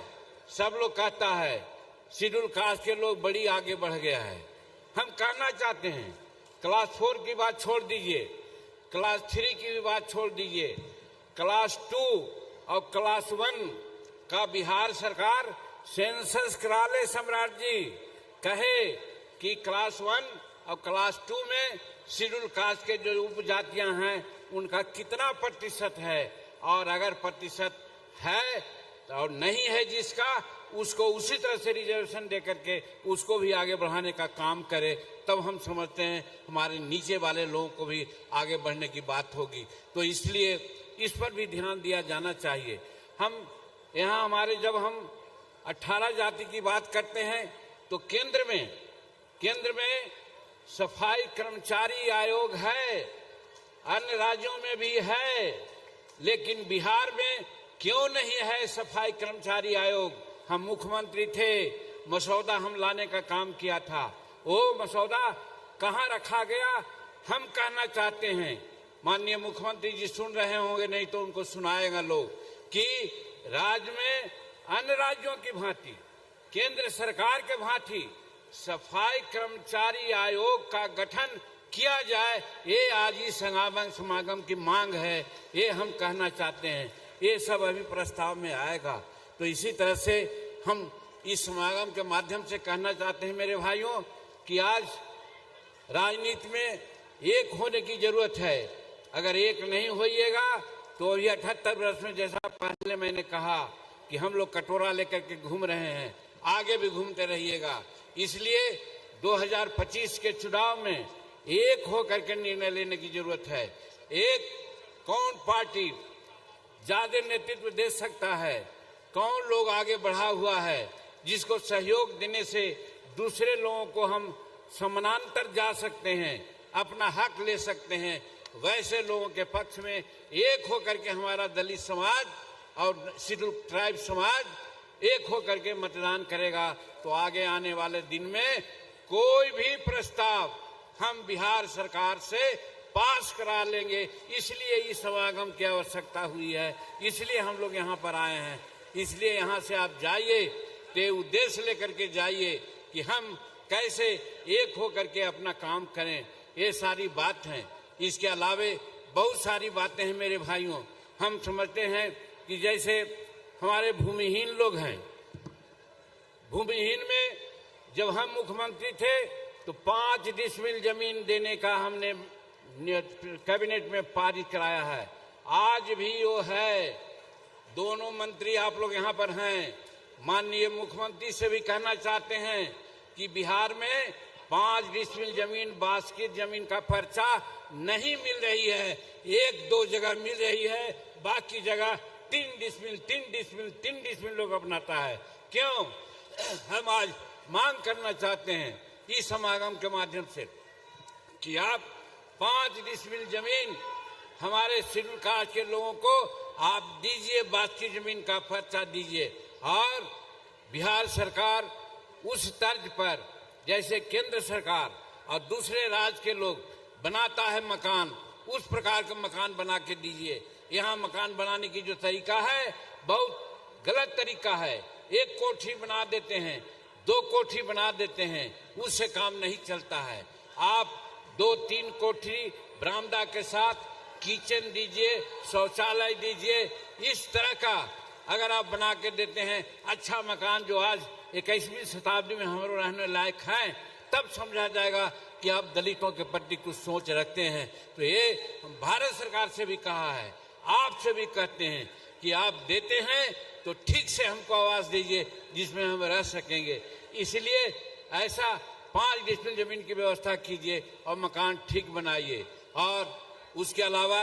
सब लोग कहता है शेड्यूल कास्ट के लोग बड़ी आगे बढ़ गया है। हम कहना चाहते हैं क्लास 4 की बात छोड़ दीजिए, क्लास 3 की भी बात छोड़ दीजिए, क्लास 2 और क्लास 1 का बिहार सरकार सेंसस करा ले। सम्राट जी कहे कि क्लास 1 और क्लास 2 में शेड्यूल कास्ट के जो उपजातियां हैं उनका कितना प्रतिशत है, और अगर प्रतिशत है और नहीं है जिसका, उसको उसी तरह से रिजर्वेशन दे करके उसको भी आगे बढ़ाने का काम करे। तब हम समझते हैं हमारे नीचे वाले लोगों को भी आगे बढ़ने की बात होगी। तो इसलिए इस पर भी ध्यान दिया जाना चाहिए। हम यहाँ हमारे जब हम 18 जाति की बात करते हैं तो केंद्र में सफाई कर्मचारी आयोग है, अन्य राज्यों में भी है, लेकिन बिहार में क्यों नहीं है सफाई कर्मचारी आयोग? हम मुख्यमंत्री थे, मसौदा हम लाने का काम किया था, वो मसौदा कहाँ रखा गया? हम कहना चाहते हैं, माननीय मुख्यमंत्री जी सुन रहे होंगे, नहीं तो उनको सुनाएगा लोग, कि राज्य में अन्य राज्यों की भांति, केंद्र सरकार के भांति सफाई कर्मचारी आयोग का गठन किया जाए। ये आज ही समागम की मांग है, ये हम कहना चाहते हैं। ये सब अभी प्रस्ताव में आएगा। तो इसी तरह से हम इस समागम के माध्यम से कहना चाहते हैं मेरे भाइयों कि आज राजनीति में एक होने की जरूरत है। अगर एक नहीं होइएगा तो अभी 78 वर्ष में, जैसा पहले मैंने कहा कि हम लोग कटोरा लेकर के घूम रहे हैं, आगे भी घूमते रहिएगा। इसलिए 2025 के चुनाव में एक होकर के निर्णय लेने की जरूरत है। एक कौन पार्टी ज्यादा नेतृत्व दे सकता है, कौन लोग आगे बढ़ा हुआ है, जिसको सहयोग देने से दूसरे लोगों को हम समानांतर जा सकते हैं, अपना हक ले सकते हैं, वैसे लोगों के पक्ष में एक होकर के हमारा दलित समाज और शेड्यूल ट्राइब समाज एक होकर के मतदान करेगा तो आगे आने वाले दिन में कोई भी प्रस्ताव हम बिहार सरकार से पास करा लेंगे। इसलिए इस समागम की आवश्यकता हुई है, इसलिए हम लोग यहाँ पर आए हैं। इसलिए यहाँ से आप जाइए तो उद्देश्य लेकर के जाइए कि हम कैसे एक होकर के अपना काम करें। ये सारी बात है। इसके अलावे बहुत सारी बातें हैं मेरे भाइयों। हम समझते हैं कि जैसे हमारे भूमिहीन लोग हैं, भूमिहीन में जब हम मुख्यमंत्री थे तो 5 डिसमिल जमीन देने का हमने कैबिनेट में पारित कराया है। आज भी वो है। दोनों मंत्री आप लोग यहाँ पर हैं, माननीय मुख्यमंत्री से भी कहना चाहते हैं कि बिहार में 5 डिसमिल जमीन, बास्केट जमीन का पर्चा नहीं मिल रही है। 1-2 जगह मिल रही है, बाकी जगह 3 डिसमिल लोग अपनाता है। क्यों? हम आज मांग करना चाहते हैं इस समागम के माध्यम से कि आप 5 डिसमिल जमीन हमारे शेड्यूल कास्ट के लोगों को आप दीजिए, बाकी जमीन का पर्चा दीजिए। और बिहार सरकार उस तर्ज पर जैसे केंद्र सरकार और दूसरे राज्य के लोग बनाता है मकान, उस प्रकार का मकान बना के दीजिए। यहाँ मकान बनाने की जो तरीका है बहुत गलत तरीका है। 1 कोठी बना देते हैं, 2 कोठी बना देते हैं, उससे काम नहीं चलता है। आप 2-3 कोठी बरामदा के साथ किचन दीजिए, शौचालय दीजिए। इस तरह का अगर आप बना के देते हैं अच्छा मकान जो आज 21वीं शताब्दी में हमारे रहने लायक हैं, तब समझा जाएगा कि आप दलितों के प्रति कुछ सोच रखते हैं। तो ये भारत सरकार से भी कहा है, आपसे भी कहते हैं कि कि आप देते हैं तो ठीक से हमको आवाज दीजिए जिसमें हम रह सकेंगे। इसलिए ऐसा 5 डिसमिल जमीन की व्यवस्था कीजिए और मकान ठीक बनाइए। और उसके अलावा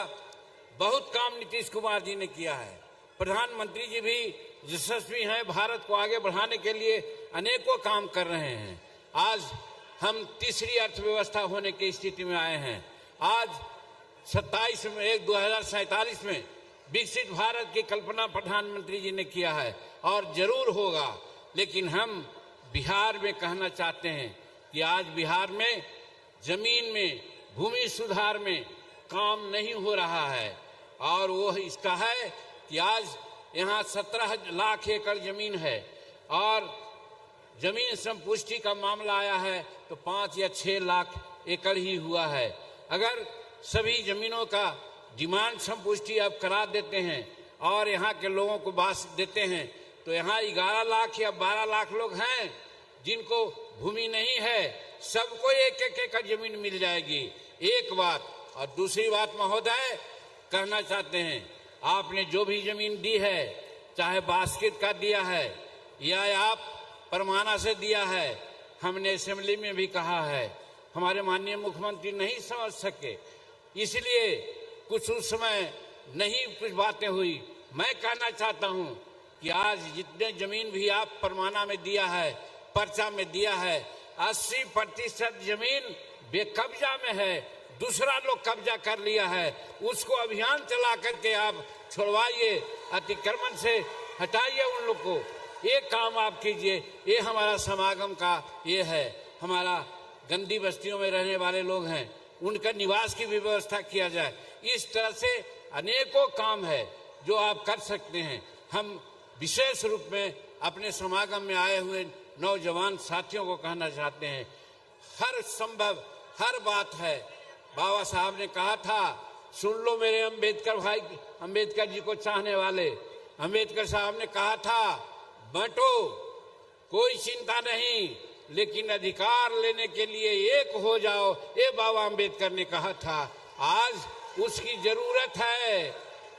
बहुत काम नीतीश कुमार जी ने किया है। प्रधानमंत्री जी भी यशस्वी हैं, भारत को आगे बढ़ाने के लिए अनेकों काम कर रहे हैं। आज हम तीसरी अर्थव्यवस्था होने की स्थिति में आए हैं। आज 2047 में विकसित भारत की कल्पना प्रधानमंत्री जी ने किया है और जरूर होगा। लेकिन हम बिहार में कहना चाहते हैं कि आज बिहार में जमीन में भूमि सुधार में काम नहीं हो रहा है। और वो इसका है कि आज यहाँ 17 लाख एकड़ जमीन है और जमीन संपुष्टि का मामला आया है तो 5 या 6 लाख एकड़ ही हुआ है। अगर सभी जमीनों का डिमांड संपुष्टि अब करा देते हैं और यहाँ के लोगों को बास देते हैं तो यहाँ 11 लाख या 12 लाख लोग हैं जिनको भूमि नहीं है। सबको एक एकड़ जमीन मिल जाएगी। एक बात। और दूसरी बात महोदय कहना चाहते हैं, आपने जो भी जमीन दी है, चाहे बास्केट का दिया है या आप परमाना से दिया है, हमने असेंबली में भी कहा है, हमारे माननीय मुख्यमंत्री नहीं समझ सके, इसलिए कुछ उस समय नहीं कुछ बातें हुई। मैं कहना चाहता हूं कि आज जितने जमीन भी आप परमाना में दिया है, पर्चा में दिया है, 80% जमीन बेकब्जा में है, दूसरा लोग कब्जा कर लिया है। उसको अभियान चला करके आप छुड़वाइए, अतिक्रमण से हटाइए उन लोग को। ये काम आप कीजिए। ये हमारा समागम का ये है। हमारा गंदी बस्तियों में रहने वाले लोग हैं, उनका निवास की भी व्यवस्था किया जाए। इस तरह से अनेकों काम है जो आप कर सकते हैं। हम विशेष रूप में अपने समागम में आए हुए नौजवान साथियों को कहना चाहते हैं, हर संभव हर बात है। बाबा साहब ने कहा था, सुन लो मेरे अंबेडकर भाई, अंबेडकर जी को चाहने वाले, अंबेडकर साहब ने कहा था, बांटो कोई चिंता नहीं, लेकिन अधिकार लेने के लिए एक हो जाओ। ये बाबा अंबेडकर ने कहा था। आज उसकी जरूरत है,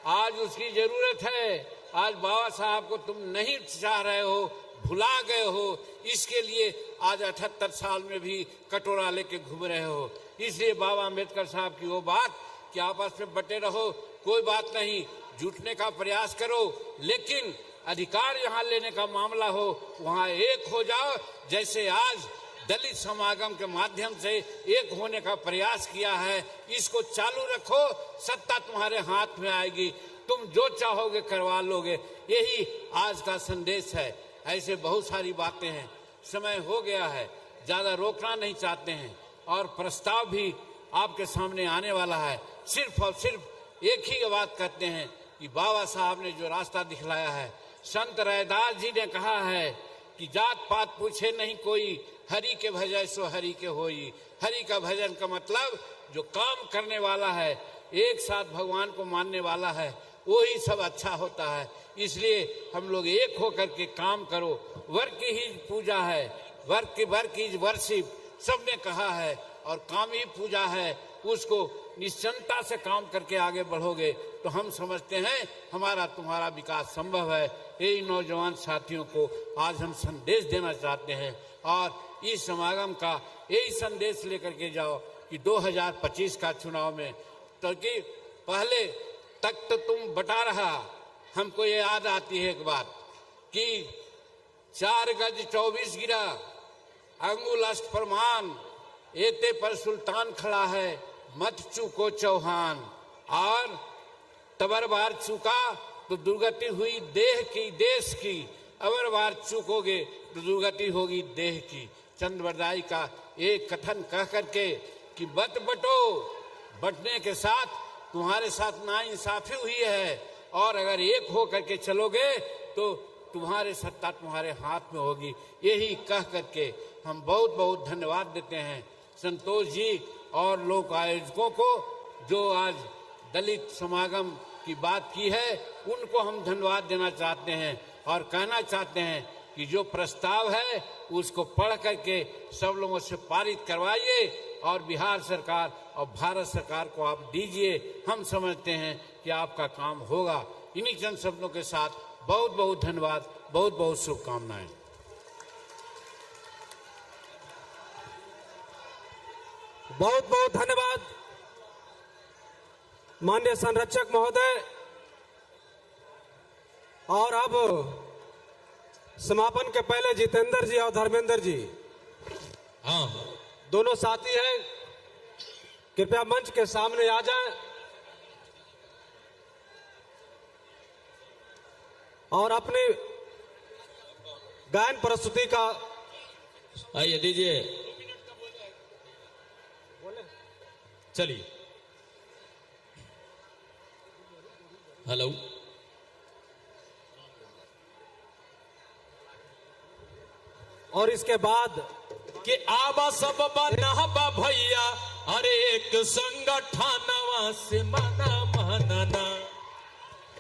आज उसकी जरूरत है। आज बाबा साहब को तुम नहीं चाह रहे हो, भुला गए हो, इसके लिए आज 78 साल में भी कटोरा लेके घूम रहे हो। इसलिए बाबा अंबेडकर साहब की वो बात कि आपस में बटे रहो, कोई बात नहीं, जुटने का प्रयास करो, लेकिन अधिकार यहाँ लेने का मामला हो वहाँ एक हो जाओ। जैसे आज दलित समागम के माध्यम से एक होने का प्रयास किया है, इसको चालू रखो, सत्ता तुम्हारे हाथ में आएगी, तुम जो चाहोगे करवा लोगे। यही आज का संदेश है। ऐसे बहुत सारी बातें हैं, समय हो गया है, ज्यादा रोकना नहीं चाहते हैं और प्रस्ताव भी आपके सामने आने वाला है। सिर्फ और सिर्फ एक ही बात कहते हैं कि बाबा साहब ने जो रास्ता दिखलाया है, संत रैदास जी ने कहा है कि जात पात पूछे नहीं कोई, हरि के भजय सो हरि के होई। हरि का भजन का मतलब जो काम करने वाला है, एक साथ भगवान को मानने वाला है, वो ही सब अच्छा होता है। इसलिए हम लोग एक होकर के काम करो। वर्क ही पूजा है, वर्क इज वर्शिप, सबने कहा है, और काम ही पूजा है। उसको निश्चिंतता से काम करके आगे बढ़ोगे तो हम समझते हैं हमारा तुम्हारा विकास संभव है। यही नौजवान साथियों को आज हम संदेश देना चाहते हैं और इस समागम का यही संदेश लेकर के जाओ कि 2025 का चुनाव में, क्योंकि पहले तक तो तुम बटा रहा, हमको ये याद आती है एक बात कि 4 गज 24 गिरा, अंगुल अष्ट प्रमाण, एते पर सुल्तान खड़ा है, मत चूको चौहान। और तबर बार चूका तो दुर्गति हुई देह की देश की, अबर बार चूकोगे तो दुर्गति होगी देह की। चंद्रवरदाई का एक कथन कह करके कि मत बटो, बटने के साथ तुम्हारे साथ नाइंसाफी हुई है, और अगर एक हो करके चलोगे तो तुम्हारे सत्ता तुम्हारे हाथ में होगी। यही कह करके हम बहुत बहुत धन्यवाद देते हैं संतोष जी और लोक आयोजकों को जो आज दलित समागम की बात की है, उनको हम धन्यवाद देना चाहते हैं और कहना चाहते हैं कि जो प्रस्ताव है उसको पढ़ करके सब लोगों से पारित करवाइए और बिहार सरकार और भारत सरकार को आप दीजिए। हम समझते हैं कि आपका काम होगा। इन्हीं चंद शब्दों के साथ बहुत बहुत धन्यवाद, बहुत बहुत शुभकामनाएं। बहुत बहुत धन्यवाद माननीय संरक्षक महोदय। और अब समापन के पहले जितेंद्र जी और धर्मेंद्र जी, हाँ, दोनों साथी हैं, कृपया मंच के सामने आ जाएं और अपनी गायन प्रस्तुति का आइए दीजिए, चलिए। हेलो, और इसके बाद कि आबा सब बनहबा भैया, अरे एक संगठनवा से मना मनना।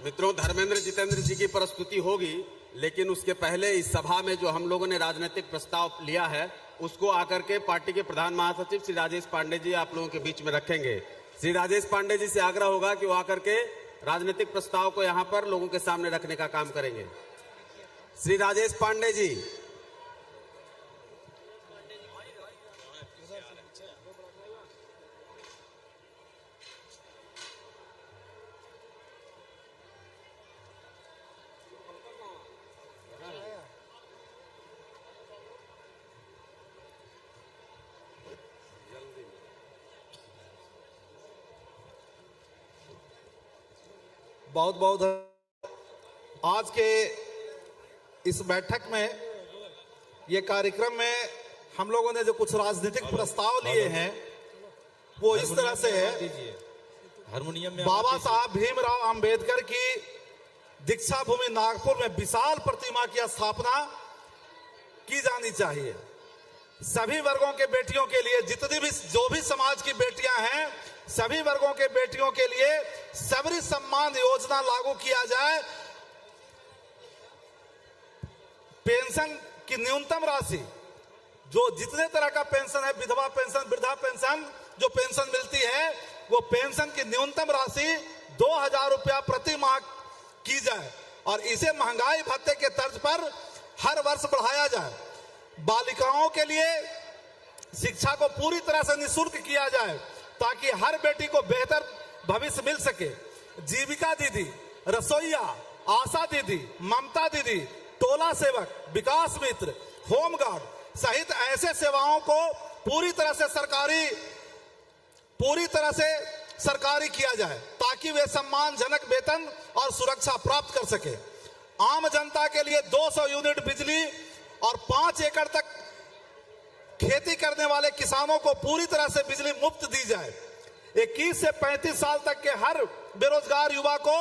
मित्रों, धर्मेंद्र जितेंद्र जी की प्रस्तुति होगी, लेकिन उसके पहले इस सभा में जो हम लोगों ने राजनीतिक प्रस्ताव लिया है उसको आकर के पार्टी के प्रधान महासचिव श्री राजेश पांडे जी आप लोगों के बीच में रखेंगे। श्री राजेश पांडे जी से आग्रह होगा कि वो आकर के राजनीतिक प्रस्ताव को यहाँ पर लोगों के सामने रखने का काम करेंगे। श्री राजेश पांडे जी। बहुत बहुत आज के इस बैठक में, ये कार्यक्रम में हम लोगों ने जो कुछ राजनीतिक प्रस्ताव लिए हैं वो इस तरह से है। हारमोनियम में बाबा साहब भीमराव अंबेडकर की दीक्षा भूमि नागपुर में विशाल प्रतिमा की स्थापना की जानी चाहिए। सभी वर्गों के बेटियों के लिए, जितनी भी जो भी समाज की बेटियां हैं, सभी वर्गों के बेटियों के लिए सबरी सम्मान योजना लागू किया जाए। पेंशन की न्यूनतम राशि, जो जितने तरह का पेंशन है, विधवा पेंशन, वृद्धा पेंशन, जो पेंशन मिलती है, वो पेंशन की न्यूनतम राशि 2000 रुपया प्रति माह की जाए और इसे महंगाई भत्ते के तर्ज पर हर वर्ष बढ़ाया जाए। बालिकाओं के लिए शिक्षा को पूरी तरह से निःशुल्क किया जाए ताकि हर बेटी को बेहतर भविष्य मिल सके। जीविका दीदी, रसोईया, आशा दीदी, ममता दीदी, टोला सेवक, विकास मित्र, होमगार्ड सहित ऐसे सेवाओं को पूरी तरह से सरकारी किया जाए ताकि वे सम्मानजनक वेतन और सुरक्षा प्राप्त कर सके। आम जनता के लिए 200 यूनिट बिजली और 5 एकड़ तक खेती करने वाले किसानों को पूरी तरह से बिजली मुफ्त दी जाए। 21 से 35 साल तक के हर बेरोजगार युवा को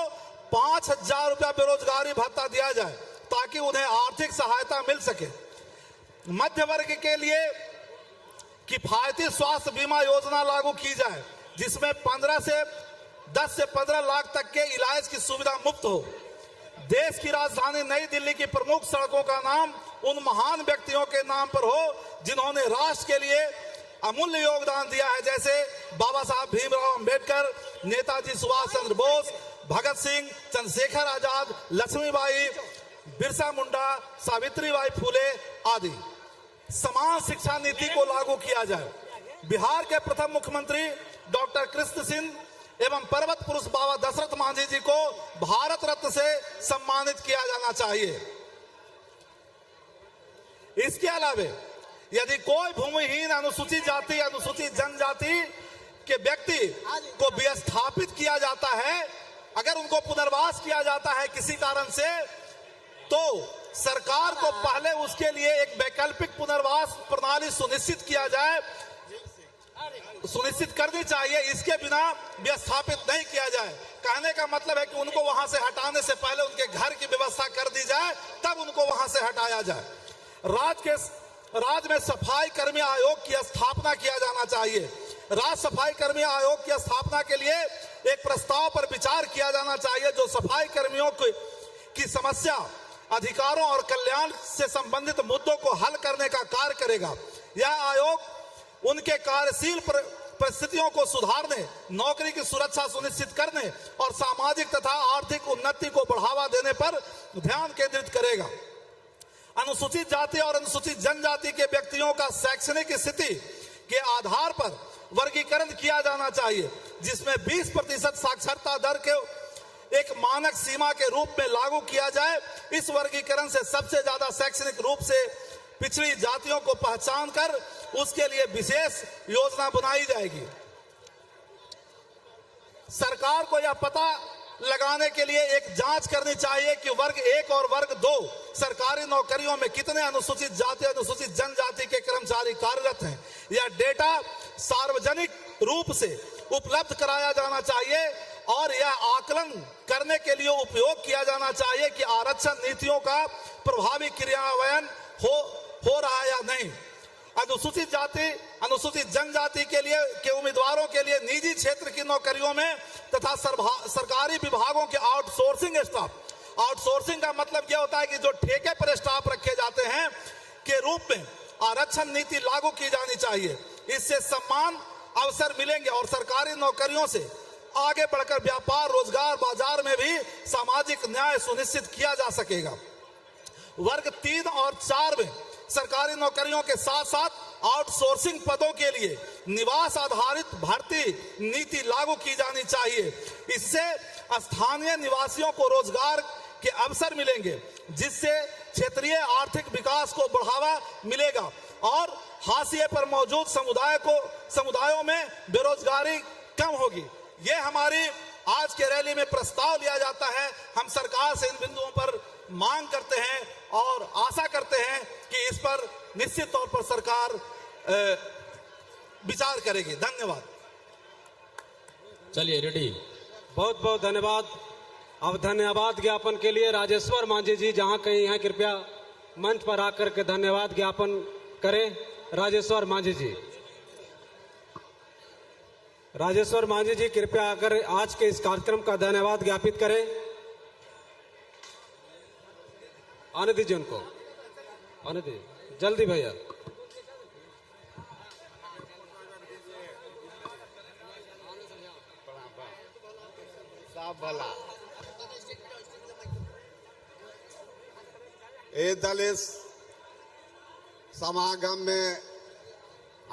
5000 रुपया बेरोजगारी भत्ता दिया जाए ताकि उन्हें आर्थिक सहायता मिल सके। मध्य वर्ग के लिए किफायती स्वास्थ्य बीमा योजना लागू की जाए जिसमें 10 से 15 लाख तक के इलाज की सुविधा मुफ्त हो। देश की राजधानी नई दिल्ली की प्रमुख सड़कों का नाम उन महान व्यक्तियों के नाम पर हो जिन्होंने राष्ट्र के लिए अमूल्य योगदान दिया है, जैसे बाबा साहब भीमराव अंबेडकर, नेताजी सुभाष चंद्र बोस, भगत सिंह, चंद्रशेखर आजाद, लक्ष्मीबाई, बिरसा मुंडा, सावित्रीबाई फुले आदि। समान शिक्षा नीति को लागू किया जाए। बिहार के प्रथम मुख्यमंत्री डॉक्टर कृष्ण सिंह एवं पर्वत पुरुष बाबा दशरथ मांझी जी को भारत रत्न से सम्मानित किया जाना चाहिए। इसके अलावा यदि कोई भूमिहीन, अनुसूचित जाति, अनुसूचित जनजाति के व्यक्ति को विस्थापित किया जाता है, अगर उनको पुनर्वास किया जाता है किसी कारण से, तो सरकार को पहले उसके लिए एक वैकल्पिक पुनर्वास प्रणाली सुनिश्चित करनी चाहिए। इसके बिना विस्थापित नहीं किया जाए। कहने का मतलब है कि उनको वहां से हटाने से पहले उनके घर की व्यवस्था कर दी जाए, तब उनको वहां से हटाया जाए। राज्य में सफाई कर्मी आयोग की स्थापना किया जाना चाहिए। राज्य सफाई कर्मी आयोग की स्थापना के लिए एक प्रस्ताव पर विचार किया जाना चाहिए जो सफाई कर्मियों की समस्या, अधिकारों और कल्याण से संबंधित मुद्दों को हल करने का कार्य करेगा। यह आयोग उनके कार्यशील परिस्थितियों को सुधारने, नौकरी की सुरक्षा सुनिश्चित करने और सामाजिक तथा आर्थिक उन्नति को बढ़ावा देने पर ध्यान केंद्रित करेगा। अनुसूचित जाति और अनुसूचित जनजाति के व्यक्तियों का शैक्षणिक स्थिति के आधार पर वर्गीकरण किया जाना चाहिए, जिसमें 20% साक्षरता दर के एक मानक सीमा के रूप में लागू किया जाए। इस वर्गीकरण से सबसे ज्यादा शैक्षणिक रूप से पिछड़ी जातियों को पहचान कर उसके लिए विशेष योजना बनाई जाएगी। सरकार को यह पता लगाने के लिए एक जांच करनी चाहिए कि वर्ग 1 और वर्ग 2 सरकारी नौकरियों में कितने अनुसूचित जाति, अनुसूचित जनजाति के कर्मचारी कार्यरत हैं। यह डेटा सार्वजनिक रूप से उपलब्ध कराया जाना चाहिए और यह आकलन करने के लिए उपयोग किया जाना चाहिए कि आरक्षण नीतियों का प्रभावी क्रियान्वयन हो रहा है या नहीं। अनुसूचित जाति, अनुसूचित जनजाति के उम्मीदवारों के लिए निजी क्षेत्र की नौकरियों में तथा सरकारी विभागों के आउटसोर्सिंग स्टाफ, आउटसोर्सिंग का मतलब यह होता है कि जो ठेके पर स्टाफ रखे जाते हैं के रूप में आरक्षण नीति लागू की जानी चाहिए। इससे समान अवसर मिलेंगे और सरकारी नौकरियों से आगे बढ़कर व्यापार, रोजगार, बाजार में भी सामाजिक न्याय सुनिश्चित किया जा सकेगा। वर्ग 3 और 4 में सरकारी नौकरियों के साथ साथ आउटसोर्सिंग पदों के लिए निवास आधारित भर्ती नीति लागू की जानी चाहिए। इससे स्थानीय निवासियों को रोजगार के अवसर मिलेंगे, जिससे क्षेत्रीय आर्थिक विकास को बढ़ावा मिलेगा और हाशिए पर मौजूद समुदायों में बेरोजगारी कम होगी। ये हमारी आज के रैली में प्रस्ताव लिया जाता है। हम सरकार से इन बिंदुओं पर मांग करते हैं और आशा करते हैं कि इस पर निश्चित तौर पर सरकार विचार करेगी। धन्यवाद। चलिए रेडी। बहुत बहुत धन्यवाद। अब धन्यवाद ज्ञापन के लिए राजेश्वर मांझी जी जहां कहीं हैं कृपया मंच पर आकर के धन्यवाद ज्ञापन करें। राजेश्वर मांझी जी, राजेश्वर मांझी जी कृपया आकर आज के इस कार्यक्रम का धन्यवाद ज्ञापित करें। आने दीजिए उनको, आने दीजिए जल्दी भैया। भला ये दलित समागम में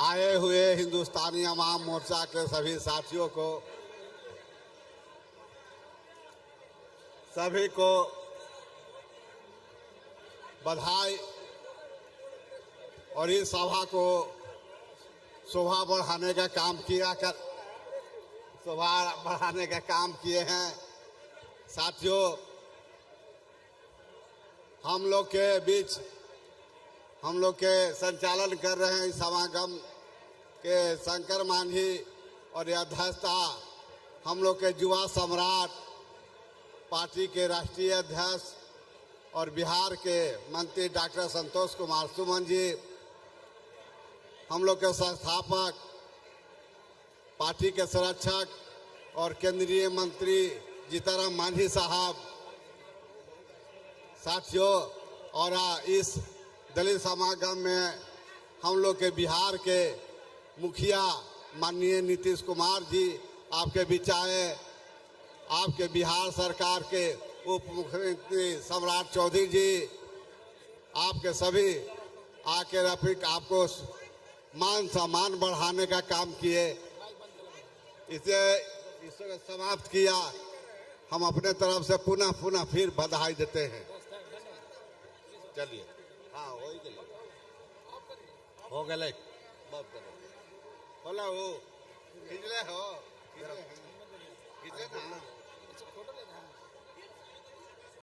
आए हुए हिंदुस्तानी अवाम मोर्चा के सभी साथियों को, सभी को बधाई और इस सभा को शोभा बढ़ाने का काम किए हैं। साथियों, हम लोग के बीच हम लोग के संचालन कर रहे हैं इस समागम के शंकर मांझी और यह अध्यक्षता हम लोग के युवा सम्राट पार्टी के राष्ट्रीय अध्यक्ष और बिहार के मंत्री डॉक्टर संतोष कुमार सुमन जी, हम लोग के संस्थापक पार्टी के संरक्षक और केंद्रीय मंत्री जीतनराम मांझी साहब, साथियों, और इस दलित समागम में हम लोग के बिहार के मुखिया माननीय नीतीश कुमार जी आपके बीच आए, आपके बिहार सरकार के उप मुख्यमंत्री सम्राट चौधरी जी, आपके सभी आके रफीक आपको मान सम्मान बढ़ाने का काम किए। इसे समाप्त किया। हम अपने तरफ से पुनः फिर बधाई देते हैं। चलिए, हाँ हो गए बोला हो खिंचले हो खिंचले ना।